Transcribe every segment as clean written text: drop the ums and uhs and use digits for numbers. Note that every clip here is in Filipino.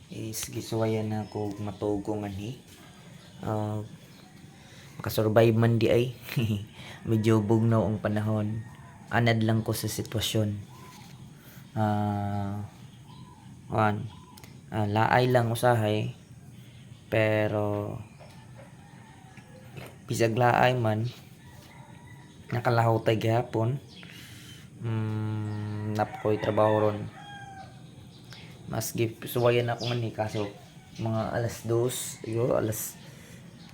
is gisuwayan na ko matugo nga ni makasurvive man di ay. Medyo bugnaw ang panahon, anad lang ko sa sitwasyon. Laay lang usahay, pero bisag laay man nakalahaw tay gihapon. Napoy trabaho ron, mas gisuwayan ako man ni kaso mga alas 2 siguro, alas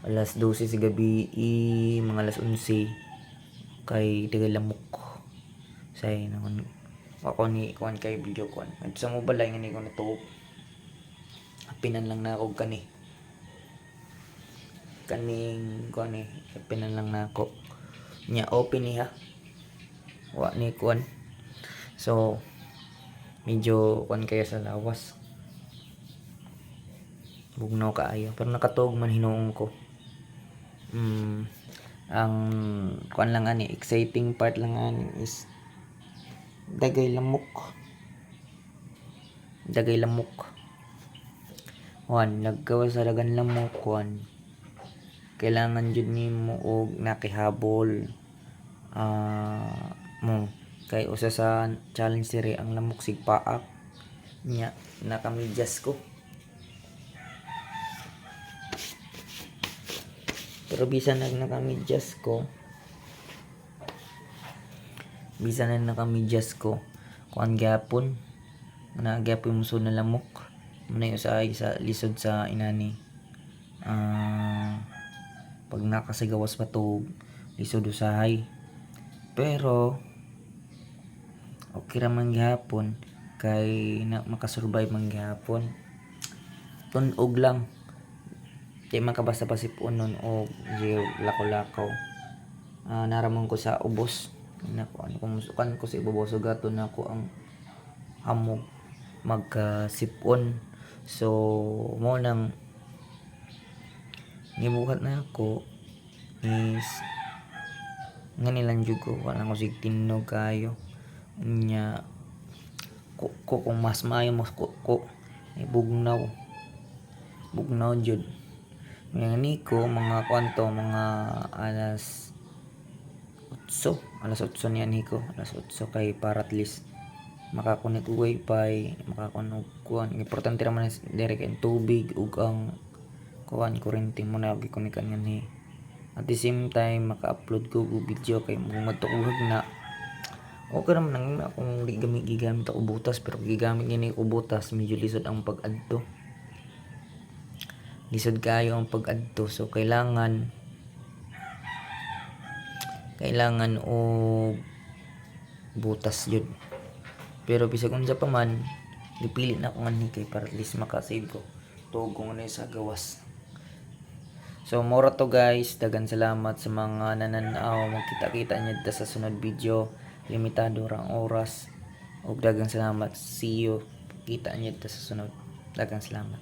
12 sa gabi, mga alas 11 kay lamok say naman ako ni kuan kay video kuan sa mo balay nga ni ko natuog, pinan lang na ako kaning kuan ni pinan lang na ako nya open niya wa ni kuan, so medyo kuan kayo sa lawas, bugnaw kaayo pero nakatuog man hinuong ko. Ang kuan lang ani, exciting part lang ani is dagay lamok naggawa sa dagan lamok kuan kailangan jud nimo og nakihabol mo kay usa sa challenge diri ang lamok sig paak nya nakamidyas ko, pero bisan na nakamidyas ko kuan gyapon nagyapon mo na lamok muna usahay sa lisod sa inani. Pag nakasigawas patog lisod usahay, pero okay ra man gyapon kay makasurvive man gyapon. Tunog lang di makabasa pa sipunon o lakaw-lakaw. Naramon ko sa ubos nako kung musukan ko sa ibabaw sugaton nako ang hamog magkasipon, so mo nang gibuhat na ako is nganilang jud ko wala ko sig tinog kayo nya ko kung mas maayo mo ko bugnaw jud ngani ko mga kwanto mga alas 8 niya niko alas 8 kay para at least makakunik og wifi, makakunog kuan importante ra man dire kay tubig ug ang kuan kuryente mo na gikunikan ni at the same time maka-upload ko og video kay magtukuhag na okay naman nang akong gigamit ako butas, pero gigamit gini ko butas medyo lisod ang pag-adto, lisod kayo ang pag-adto, so kailangan og butas jud. Pero bisag unsa pa man gipili na ko ngani kay para at least maka-save ko tuog ko ngani sa gawas. So mora to guys, dagan salamat sa mga nananaw, magkita-kita niyo sa sunod video, limitado ra ang oras ug dagang salamat, see you, kita niyo sa sunod, dagang salamat.